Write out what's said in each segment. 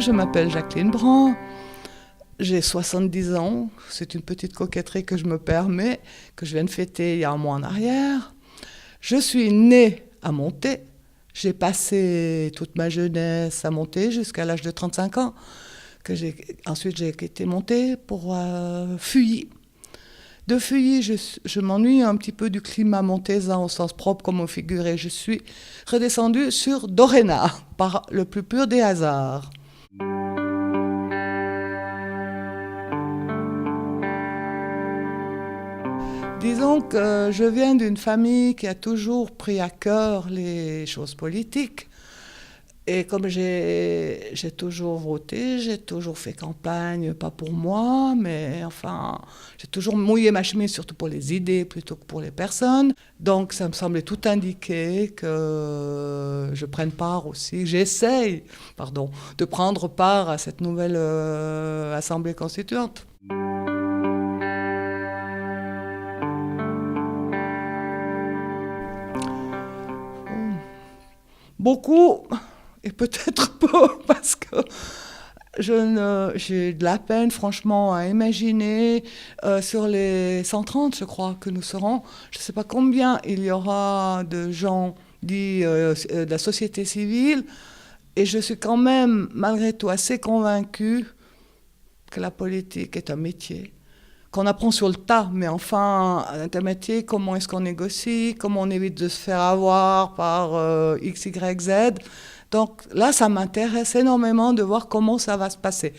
je m'appelle Jacqueline Brand, j'ai 70 ans, c'est une petite coquetterie que je me permets, que je viens de fêter il y a un mois en arrière. Je suis née à Monté, j'ai passé toute ma jeunesse à Monté jusqu'à l'âge de 35 ans, ensuite j'ai quitté Monté pour Fuilly. De Fuilly, je m'ennuie un petit peu du climat montaisan au sens propre comme au figuré. Je suis redescendue sur Doréna, par le plus pur des hasards. Disons que je viens d'une famille qui a toujours pris à cœur les choses politiques. Et comme j'ai toujours voté, j'ai toujours fait campagne, pas pour moi, mais enfin, j'ai toujours mouillé ma chemise, surtout pour les idées plutôt que pour les personnes. Donc ça me semblait tout indiquer que je prenne part aussi, j'essaye, pardon, de prendre part à cette nouvelle Assemblée constituante. Beaucoup, et peut-être peu, parce que j'ai de la peine, franchement, à imaginer sur les 130, je crois, que nous serons. Je ne sais pas combien il y aura de gens dits de la société civile, et je suis quand même, malgré tout, assez convaincue que la politique est un métier qu'on apprend sur le tas, mais enfin, un métier, comment est-ce qu'on négocie, comment on évite de se faire avoir par X, Y, Z. Donc là, ça m'intéresse énormément de voir comment ça va se passer.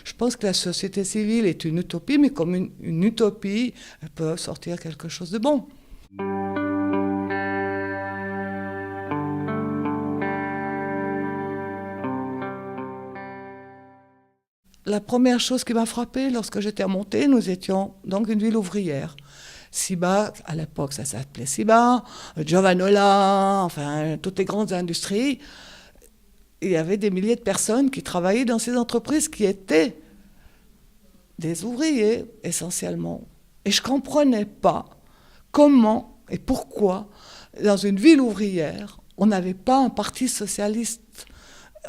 Je pense que la société civile est une utopie, mais comme une utopie, elle peut sortir quelque chose de bon. La première chose qui m'a frappée lorsque j'étais à Monté, nous étions donc une ville ouvrière. Ciba, à l'époque ça s'appelait Ciba, Giovanola, enfin toutes les grandes industries. Il y avait des milliers de personnes qui travaillaient dans ces entreprises qui étaient des ouvriers essentiellement. Et je ne comprenais pas comment et pourquoi, dans une ville ouvrière, on n'avait pas un parti socialiste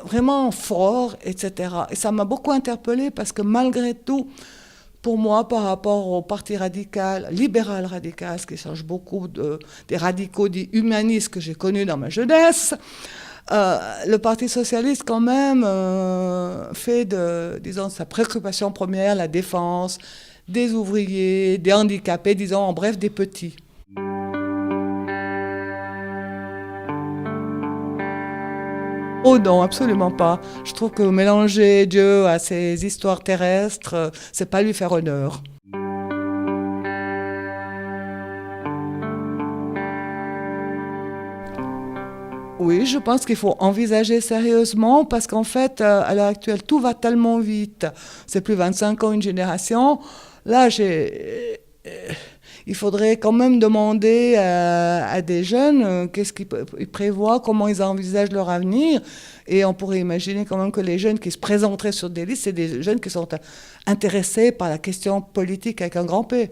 vraiment fort, etc. Et ça m'a beaucoup interpellée parce que malgré tout, pour moi, par rapport au parti radical, libéral radical, ce qui change beaucoup des radicaux dits humanistes que j'ai connus dans ma jeunesse, le Parti socialiste, quand même, fait de, disons, sa préoccupation première la défense des ouvriers, des handicapés, disons, en bref, des petits. Oh non, absolument pas. Je trouve que mélanger Dieu à ses histoires terrestres, c'est pas lui faire honneur. Oui, je pense qu'il faut envisager sérieusement parce qu'en fait, à l'heure actuelle, tout va tellement vite. C'est plus 25 ans une génération. Là, il faudrait quand même demander à des jeunes qu'est-ce qu'ils prévoient, comment ils envisagent leur avenir. Et on pourrait imaginer quand même que les jeunes qui se présenteraient sur des listes, c'est des jeunes qui sont intéressés par la question politique avec un grand P.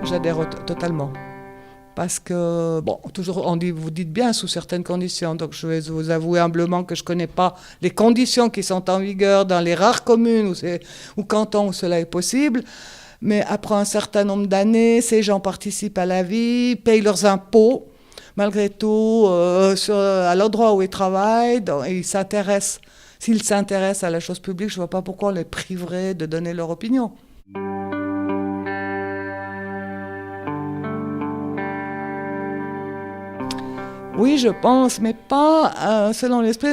J'adhère totalement. Parce que, bon, toujours, on dit, vous dites bien sous certaines conditions, donc je vais vous avouer humblement que je ne connais pas les conditions qui sont en vigueur dans les rares communes ou cantons où cela est possible. Mais après un certain nombre d'années, ces gens participent à la vie, payent leurs impôts, malgré tout, à l'endroit où ils travaillent, et ils s'intéressent. S'ils s'intéressent à la chose publique, je ne vois pas pourquoi on les priverait de donner leur opinion. Oui, je pense, mais pas selon l'esprit.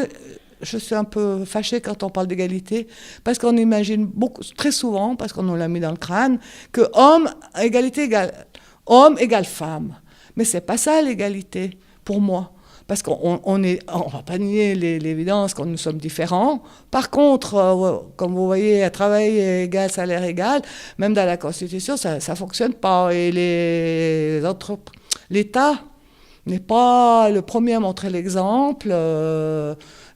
Je suis un peu fâchée quand on parle d'égalité, parce qu'on imagine beaucoup, très souvent, parce qu'on nous l'a mis dans le crâne, que homme égale femme. Mais c'est pas ça l'égalité, pour moi. Parce on va pas nier l'évidence que nous sommes différents. Par contre, comme vous voyez, à travail égal, salaire égal, même dans la Constitution, ça fonctionne pas. Et l'État n'est pas le premier à montrer l'exemple.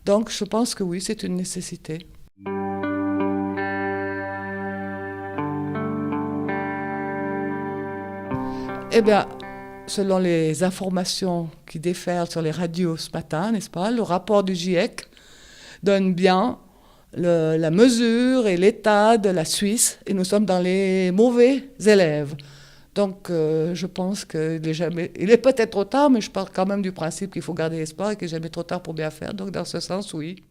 Donc je pense que oui, c'est une nécessité. Eh bien, Selon les informations qui déferlent sur les radios ce matin, n'est-ce pas, le rapport du GIEC donne bien la mesure et l'état de la Suisse, et nous sommes dans les mauvais élèves. Donc je pense il est peut-être trop tard, mais je pars quand même du principe qu'il faut garder espoir et qu'il n'est jamais trop tard pour bien faire. Donc dans ce sens, oui.